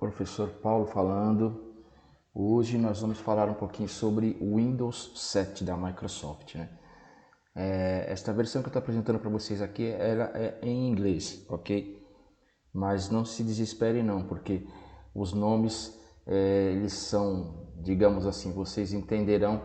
Professor Paulo falando. Hoje nós vamos falar um pouquinho sobre o Windows 7 da Microsoft, né? Esta versão que eu estou apresentando para vocês aqui, ela é em inglês, ok? Mas não se desesperem não, porque os nomes, eles são, digamos assim, vocês entenderão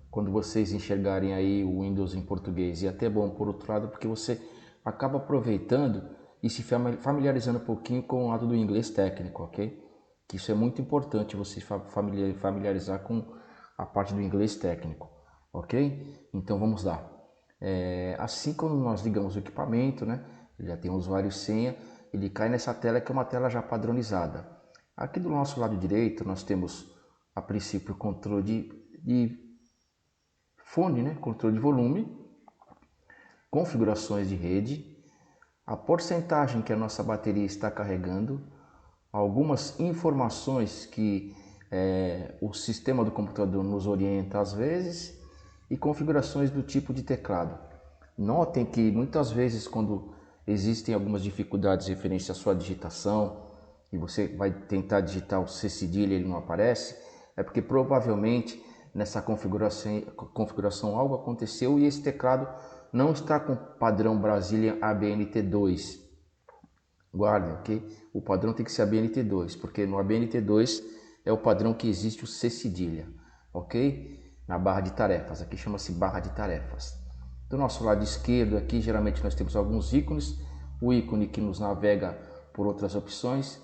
quando vocês enxergarem aí o Windows em português. E até bom, por outro lado, porque você acaba aproveitando e se familiarizando um pouquinho com o lado do inglês técnico, ok? Que isso é muito importante, você familiarizar com a parte do inglês técnico, ok? Então vamos lá. Assim quando nós ligamos o equipamento, né? Ele já tem um usuário e senha, ele cai nessa tela que é uma tela já padronizada. Aqui do nosso lado direito nós temos a princípio o controle de fone, né? Controle de volume, configurações de rede, a porcentagem que a nossa bateria está carregando, algumas informações que o sistema do computador nos orienta às vezes e configurações do tipo de teclado. Notem que muitas vezes quando existem algumas dificuldades referentes à sua digitação e você vai tentar digitar o C cedilha e ele não aparece, é porque provavelmente nessa configuração algo aconteceu e esse teclado não está com o padrão Brazilian ABNT2. Guardem, ok? O padrão tem que ser ABNT2, porque no ABNT2 é o padrão que existe o C cedilha, ok? Na barra de tarefas, aqui chama-se barra de tarefas. Do nosso lado esquerdo aqui, geralmente nós temos alguns ícones, o ícone que nos navega por outras opções,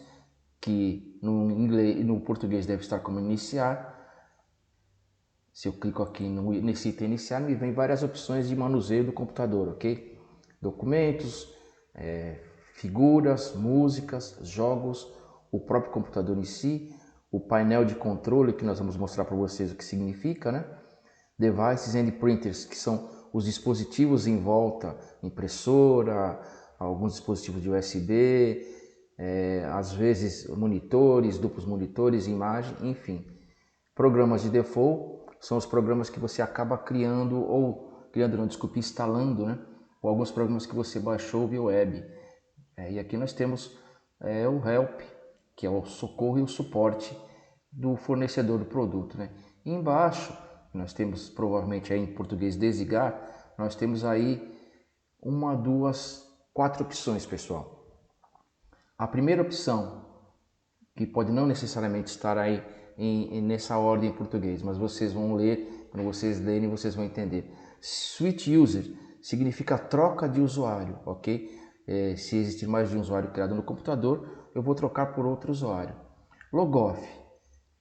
que no inglês e no português deve estar como iniciar. Se eu clico aqui nesse item iniciar, me vem várias opções de manuseio do computador, ok? Documentos, figuras, músicas, jogos, o próprio computador em si, o painel de controle que nós vamos mostrar para vocês o que significa, né? Devices and printers, que são os dispositivos em volta, impressora, alguns dispositivos de USB, às vezes monitores, duplos monitores, imagem, enfim. Programas de default são os programas que você acaba instalando, né? Ou alguns programas que você baixou via web. E aqui nós temos o Help, que é o socorro e o suporte do fornecedor do produto, né? E embaixo nós temos, provavelmente aí em português, desligar, nós temos aí uma, duas, quatro opções, pessoal. A primeira opção, que pode não necessariamente estar aí nessa ordem em português, mas vocês vão ler, quando vocês lerem vocês vão entender. Switch User significa troca de usuário, ok? Se existir mais de um usuário criado no computador, eu vou trocar por outro usuário. Logoff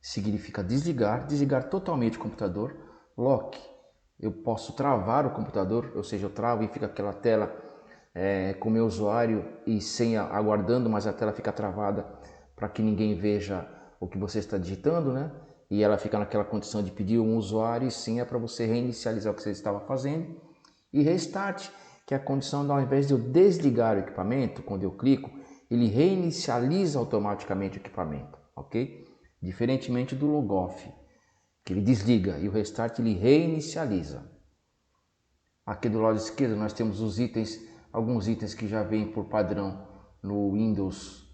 significa desligar totalmente o computador. Lock, eu posso travar o computador, ou seja, eu travo e fica aquela tela com meu usuário e senha aguardando, mas a tela fica travada para que ninguém veja o que você está digitando, né? E ela fica naquela condição de pedir um usuário e senha para você reinicializar o que você estava fazendo. E Restart, que é a condição de, ao invés de eu desligar o equipamento, quando eu clico, ele reinicializa automaticamente o equipamento, ok? Diferentemente do Logoff, que ele desliga, e o Restart ele reinicializa. Aqui do lado esquerdo nós temos os itens, alguns itens que já vêm por padrão no Windows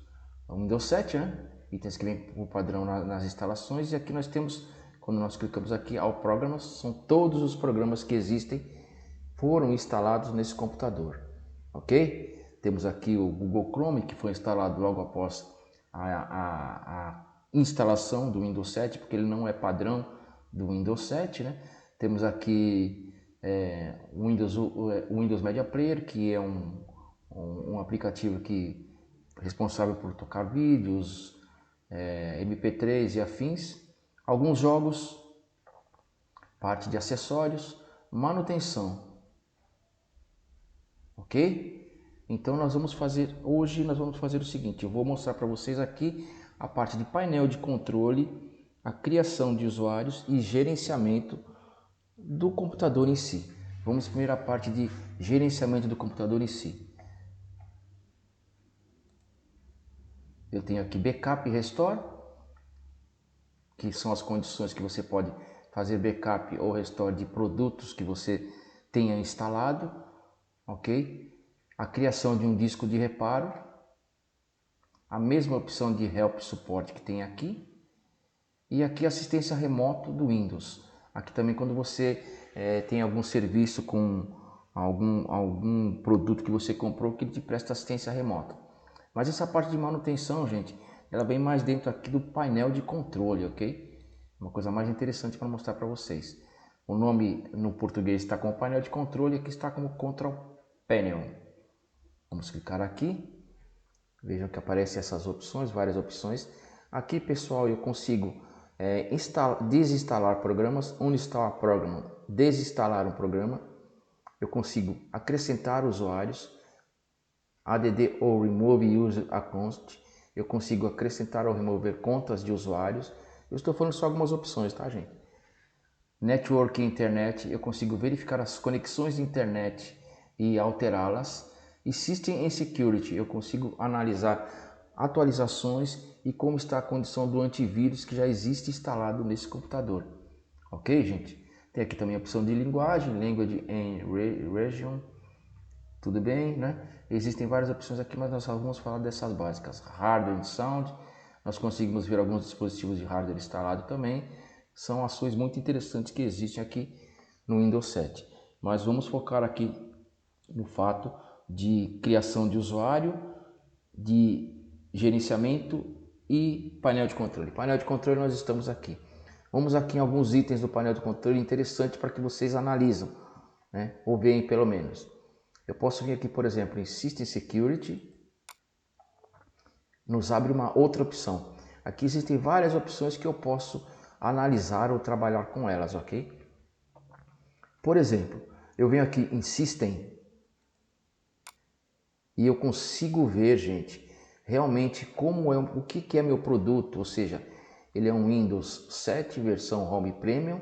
7, né? Itens que vêm por padrão nas instalações, e aqui nós temos, quando nós clicamos aqui, All Programs, são todos os programas que existem, foram instalados nesse computador, ok? Temos aqui o Google Chrome, que foi instalado logo após a instalação do Windows 7, porque ele não é padrão do Windows 7, né? Temos aqui o Windows Media Player, que é um aplicativo responsável por tocar vídeos, MP3 e afins. Alguns jogos, parte de acessórios, manutenção. Ok? Então hoje nós vamos fazer o seguinte, eu vou mostrar para vocês aqui a parte de painel de controle, a criação de usuários e gerenciamento do computador em si. Vamos primeiro à parte de gerenciamento do computador em si. Eu tenho aqui backup e restore, que são as condições que você pode fazer backup ou restore de produtos que você tenha instalado, ok? A criação de um disco de reparo, a mesma opção de Help Support que tem aqui. E aqui assistência remoto do Windows. Aqui também quando você tem algum serviço com algum produto que você comprou que ele te presta assistência remota. Mas essa parte de manutenção, gente, ela vem mais dentro aqui do painel de controle, ok? Uma coisa mais interessante para mostrar para vocês. O nome no português está como painel de controle e aqui está como Control Panel. Vamos clicar aqui. Vejam que aparecem essas opções, várias opções. Aqui, pessoal, eu consigo desinstalar programas, uninstall program, desinstalar um programa. Eu consigo acrescentar usuários, add ou remove user account. Eu consigo acrescentar ou remover contas de usuários. Eu estou falando só algumas opções, tá, gente? Network e internet, eu consigo verificar as conexões de internet e alterá-las. E System and Security, eu consigo analisar atualizações e como está a condição do antivírus que já existe instalado nesse computador. Ok, gente? Tem aqui também a opção de linguagem, Language and Region. Tudo bem, né? Existem várias opções aqui, mas nós só vamos falar dessas básicas. Hardware and Sound, nós conseguimos ver alguns dispositivos de hardware instalado também. São ações muito interessantes que existem aqui no Windows 7. Mas vamos focar aqui no fato de criação de usuário, de gerenciamento e painel de controle. Painel de controle nós estamos aqui. Vamos aqui em alguns itens do painel de controle interessantes para que vocês analisam, né? Ou veem pelo menos. Eu posso vir aqui, por exemplo, em System Security. Nos abre uma outra opção. Aqui existem várias opções que eu posso analisar ou trabalhar com elas, ok? Por exemplo, eu venho aqui em System e eu consigo ver, gente, realmente como é, o que é meu produto, ou seja, ele é um Windows 7 versão Home Premium,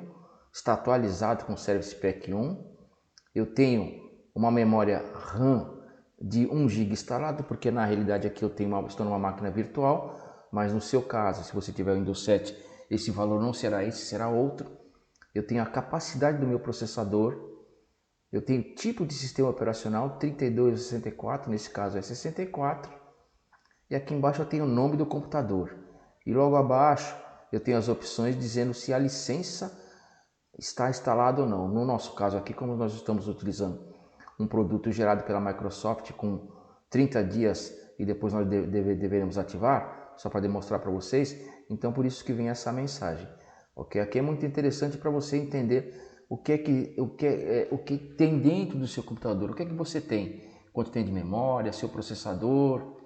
está atualizado com Service Pack 1, eu tenho uma memória RAM de 1 GB instalado, porque na realidade aqui eu estou numa máquina virtual, mas no seu caso, se você tiver o Windows 7, esse valor não será esse, será outro. Eu tenho a capacidade do meu processador, eu tenho tipo de sistema operacional 3264, nesse caso é 64, e aqui embaixo eu tenho o nome do computador. E logo abaixo eu tenho as opções dizendo se a licença está instalada ou não. No nosso caso aqui, como nós estamos utilizando um produto gerado pela Microsoft com 30 dias e depois nós deveremos ativar, só para demonstrar para vocês, então por isso que vem essa mensagem. Ok? Aqui é muito interessante para você entender o que tem dentro do seu computador, o que é que você tem, quanto tem de memória, seu processador,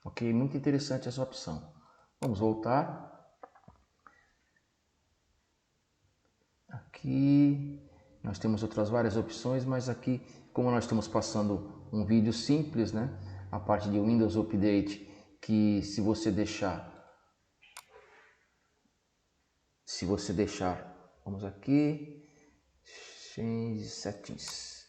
ok? Muito interessante essa opção. Vamos voltar. Aqui nós temos outras várias opções, mas aqui, como nós estamos passando um vídeo simples, né? A parte de Windows Update, que se você deixar, vamos aqui, Change Settings,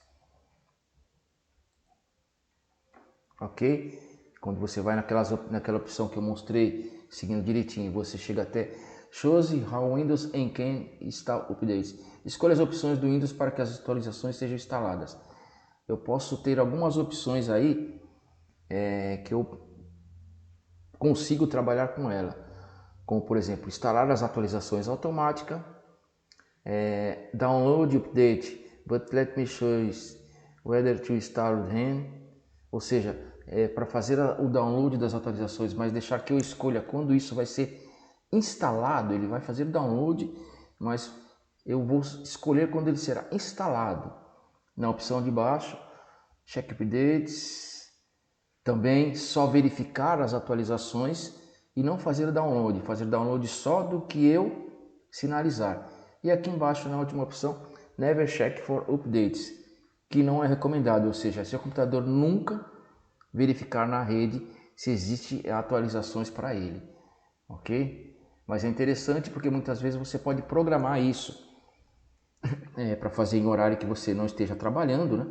ok? Quando você vai naquela opção que eu mostrei, seguindo direitinho, você chega até Shows how Windows can install updates. Escolha as opções do Windows para que as atualizações sejam instaladas. Eu posso ter algumas opções aí que eu consigo trabalhar com ela, como por exemplo, instalar as atualizações automáticas, download update, but let me show you whether to install them, ou seja, para fazer o download das atualizações, mas deixar que eu escolha quando isso vai ser instalado. Ele vai fazer download, mas eu vou escolher quando ele será instalado. Na opção de baixo, check updates, também só verificar as atualizações e não fazer download só do que eu sinalizar. E aqui embaixo na última opção, never check for updates, que não é recomendado, ou seja, seu computador nunca verificar na rede se existe atualizações para ele, ok? Mas é interessante porque muitas vezes você pode programar isso para fazer em horário que você não esteja trabalhando, né?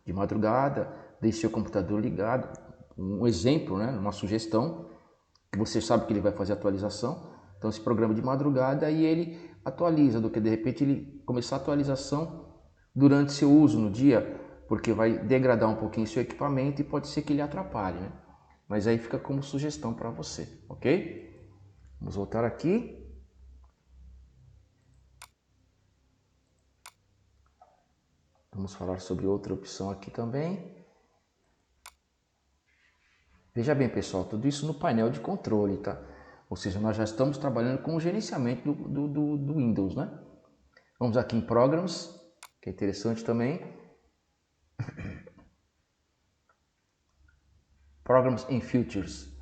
De madrugada, deixe seu computador ligado. Um exemplo, né? Uma sugestão, que você sabe que ele vai fazer atualização, então esse programa de madrugada e ele atualiza, do que de repente ele começar a atualização durante seu uso no dia, porque vai degradar um pouquinho seu equipamento e pode ser que ele atrapalhe, né? mas aí fica como sugestão para você, ok? Vamos voltar aqui. Vamos falar sobre outra opção aqui também. Veja bem, pessoal, tudo isso no painel de controle, tá? Ou seja, nós já estamos trabalhando com o gerenciamento do Windows, né? Vamos aqui em Programs, que é interessante também. Programs and Features.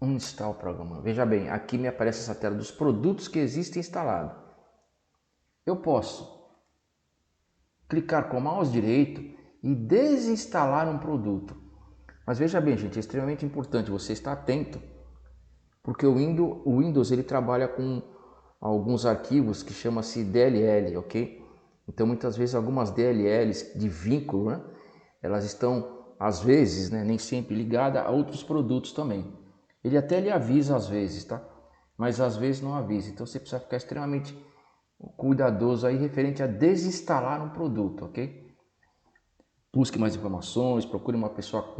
Install programa. Veja bem, aqui me aparece essa tela dos produtos que existem instalados. Eu posso clicar com o mouse direito e desinstalar um produto. Mas veja bem, gente, é extremamente importante você estar atento, porque o Windows ele trabalha com alguns arquivos que chama-se DLL, ok? Então muitas vezes algumas DLLs de vínculo, né? Elas estão às vezes, né, nem sempre ligadas a outros produtos também. Ele até lhe avisa às vezes, tá? Mas às vezes não avisa. Então você precisa ficar extremamente cuidadoso aí referente a desinstalar um produto, ok? Busque mais informações, procure uma pessoa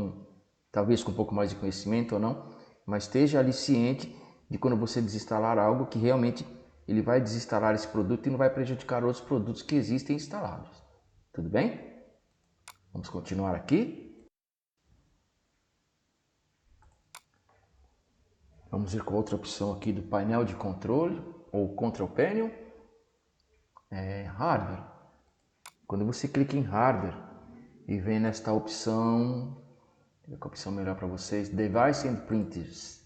talvez com um pouco mais de conhecimento ou não, mas esteja ali ciente de quando você desinstalar algo que realmente ele vai desinstalar esse produto e não vai prejudicar outros produtos que existem instalados. Tudo bem? Vamos continuar aqui. Vamos ir com outra opção aqui do painel de controle ou Control Panel. Hardware. Quando você clica em Hardware e vem nesta opção, qual é a opção melhor para vocês? Device and Printers.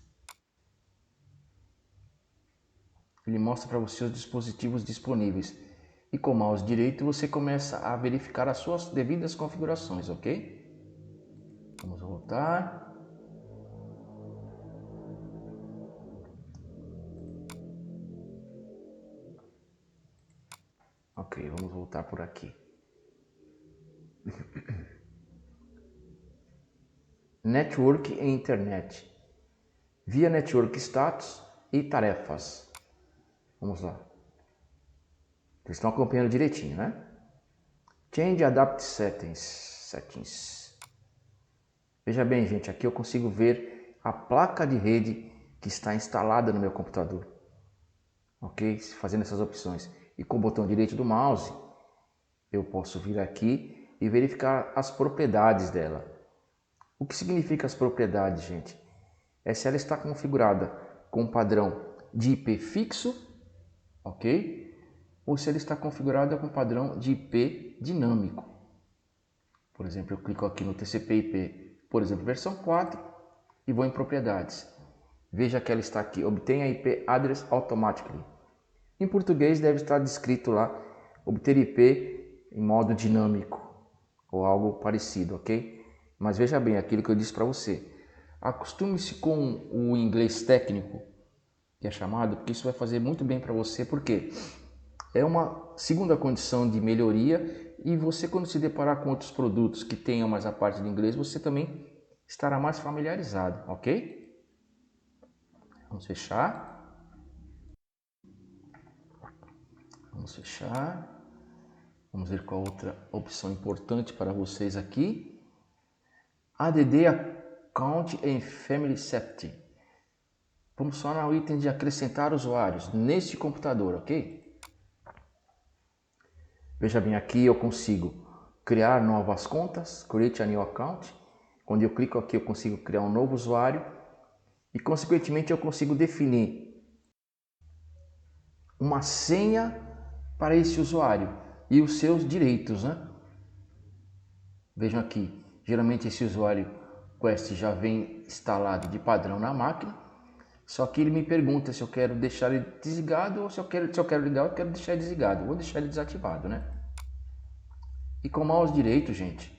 Ele mostra para você os dispositivos disponíveis. E com o mouse direito você começa a verificar as suas devidas configurações, ok? Vamos voltar. Ok, vamos voltar por aqui. Network e Internet. Via Network Status e Tarefas. Vamos lá. Vocês estão acompanhando direitinho, né? Change Adapt Settings. Veja bem, gente, aqui eu consigo ver a placa de rede que está instalada no meu computador. Ok? Fazendo essas opções. E com o botão direito do mouse, eu posso vir aqui e verificar as propriedades dela. O que significa as propriedades, gente? É se ela está configurada com um padrão de IP fixo, ok? Ou se ela está configurada com padrão de IP dinâmico. Por exemplo, eu clico aqui no TCP/IP, por exemplo, versão 4 e vou em propriedades. Veja que ela está aqui, obtenha IP address automatically. Em português deve estar descrito lá, obter IP em modo dinâmico ou algo parecido, ok? Mas veja bem aquilo que eu disse para você. Acostume-se com o inglês técnico, que é chamado, porque isso vai fazer muito bem para você, porque é uma segunda condição de melhoria e você, quando se deparar com outros produtos que tenham mais a parte de inglês, você também estará mais familiarizado, ok? Vamos fechar. Vamos fechar. Vamos ver qual outra opção importante para vocês aqui. ADD Account and Family Safety. Vamos só no item de acrescentar usuários neste computador, ok? Veja bem, aqui eu consigo criar novas contas, create a new account. Quando eu clico aqui eu consigo criar um novo usuário e consequentemente eu consigo definir uma senha para esse usuário e os seus direitos, né? Vejam aqui, geralmente esse usuário Quest já vem instalado de padrão na máquina, só que ele me pergunta se eu quero deixar ele desligado ou se eu quero ligar, eu quero deixar ele desligado. Eu vou deixar ele desativado, né? E com o mouse direito, gente,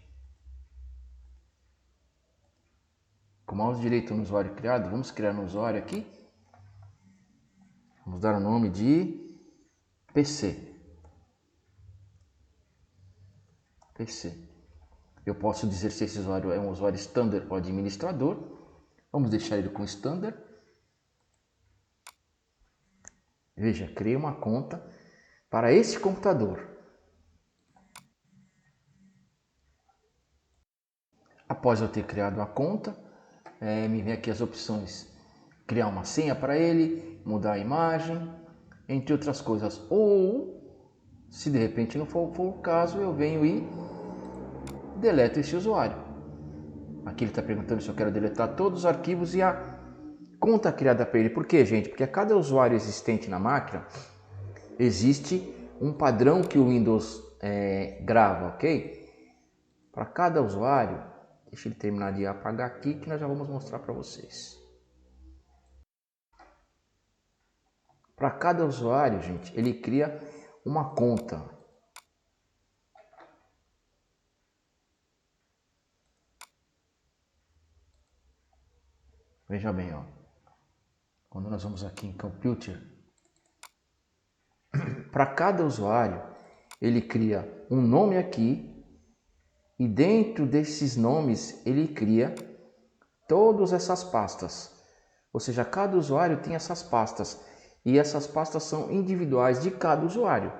com o mouse direito no usuário criado, vamos criar um usuário aqui. Vamos dar o nome de PC. PC. Eu posso dizer se esse usuário é um usuário standard ou administrador. Vamos deixar ele com standard. Veja, criei uma conta para esse computador. Após eu ter criado a conta, me vem aqui as opções. Criar uma senha para ele, mudar a imagem, entre outras coisas. Ou, se de repente não for o caso, eu venho e deleto esse usuário. Aqui ele está perguntando se eu quero deletar todos os arquivos e a conta criada para ele. Por quê, gente? Porque a cada usuário existente na máquina, existe um padrão que o Windows grava, ok? Para cada usuário, deixa ele terminar de apagar aqui que nós já vamos mostrar para vocês. Para cada usuário, gente, ele cria uma conta. Veja bem, ó. Quando nós vamos aqui em Computer, para cada usuário, ele cria um nome aqui e dentro desses nomes ele cria todas essas pastas. Ou seja, cada usuário tem essas pastas e essas pastas são individuais de cada usuário.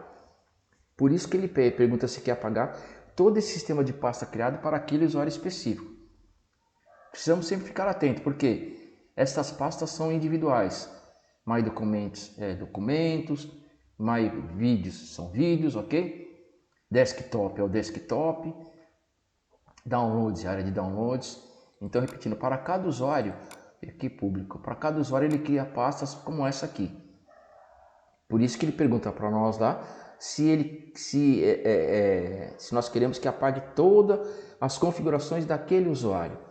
Por isso que ele pergunta se quer apagar todo esse sistema de pasta criado para aquele usuário específico. Precisamos sempre ficar atento, porque essas pastas são individuais. My Documents documentos, My Vídeos são vídeos, ok? Desktop é o desktop, Downloads é a área de downloads. Então, repetindo, para cada usuário, aqui público, para cada usuário ele cria pastas como essa aqui. Por isso que ele pergunta para nós lá se nós queremos que apague todas as configurações daquele usuário.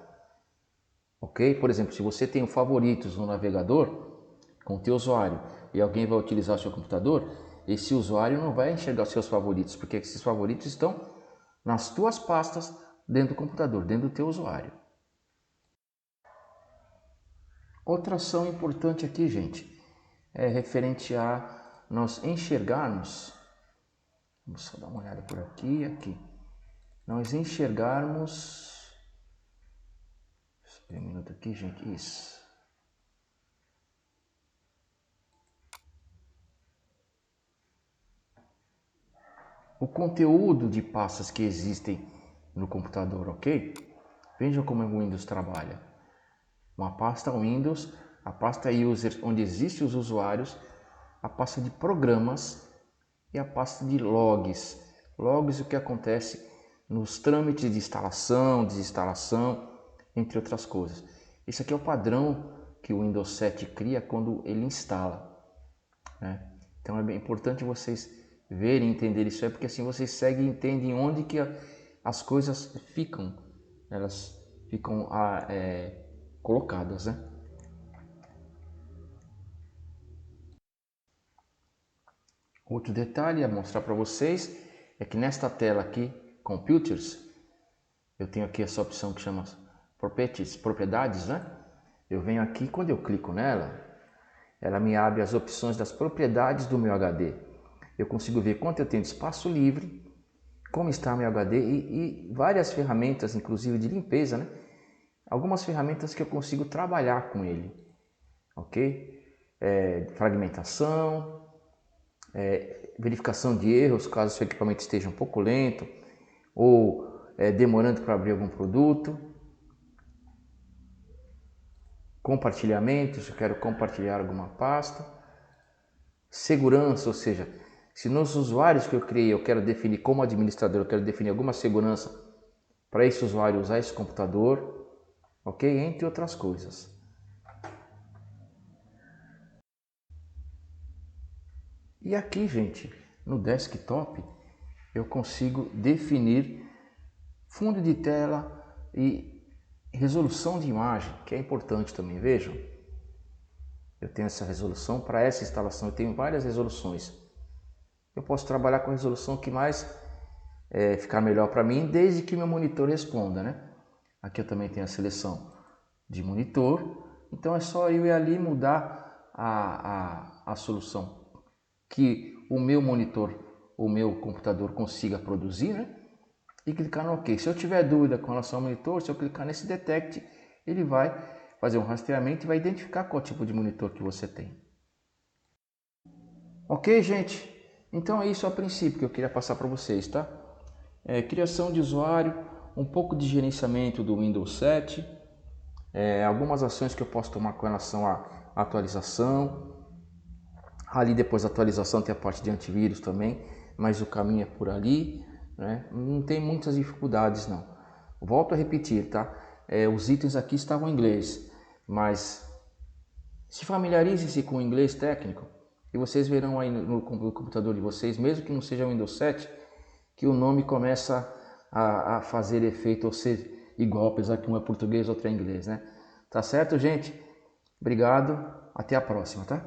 Ok? Por exemplo, se você tem favoritos no navegador com o teu usuário e alguém vai utilizar o seu computador, esse usuário não vai enxergar os seus favoritos, porque esses favoritos estão nas tuas pastas dentro do computador, dentro do teu usuário. Outra ação importante aqui, gente, é referente a nós enxergarmos, vamos só dar uma olhada por aqui e aqui, nós enxergarmos, espera um minuto aqui, gente, isso. O conteúdo de pastas que existem no computador, ok? Vejam como o Windows trabalha. Uma pasta Windows, a pasta User, onde existem os usuários, a pasta de programas e a pasta de logs. Logs, o que acontece nos trâmites de instalação, desinstalação, entre outras coisas. Esse aqui é o padrão que o Windows 7 cria quando ele instala, né? Então é bem importante vocês verem e entenderem isso aí, porque assim vocês seguem e entendem onde que as coisas ficam, elas ficam colocadas, né? Outro detalhe a mostrar para vocês é que nesta tela aqui, Computers, eu tenho aqui essa opção que chama Propriedades, né? Eu venho aqui, quando eu clico nela, ela me abre as opções das propriedades do meu HD. Eu consigo ver quanto eu tenho de espaço livre, como está meu HD e várias ferramentas, inclusive de limpeza, né? Algumas ferramentas que eu consigo trabalhar com ele, ok? Fragmentação, verificação de erros, caso o seu equipamento esteja um pouco lento ou demorando para abrir algum produto. Compartilhamento, se eu quero compartilhar alguma pasta. Segurança, ou seja, se nos usuários que eu criei eu quero definir como administrador, eu quero definir alguma segurança para esse usuário usar esse computador, ok? Entre outras coisas. E aqui, gente, no desktop, eu consigo definir fundo de tela e resolução de imagem, que é importante também, vejam. Eu tenho essa resolução, para essa instalação eu tenho várias resoluções. Eu posso trabalhar com a resolução que mais ficar melhor para mim, desde que meu monitor responda, né? Aqui eu também tenho a seleção de monitor, então é só eu ir ali mudar a solução que o meu monitor, o meu computador consiga produzir, né? E clicar no OK. Se eu tiver dúvida com relação ao monitor, se eu clicar nesse Detect, ele vai fazer um rastreamento e vai identificar qual tipo de monitor que você tem. Ok, gente? Então é isso a princípio que eu queria passar para vocês, tá? Criação de usuário, um pouco de gerenciamento do Windows 7, Algumas ações que eu posso tomar com relação à atualização. Ali depois da atualização tem a parte de antivírus também, mas o caminho é por ali, né? Não tem muitas dificuldades não. Volto a repetir, tá? Os itens aqui estavam em inglês, mas se familiarize-se com o inglês técnico e vocês verão aí no computador de vocês, mesmo que não seja Windows 7, que o nome começa a fazer efeito ou ser igual, apesar que um é português e outro é inglês, né? Tá certo, gente? Obrigado, até a próxima, tá?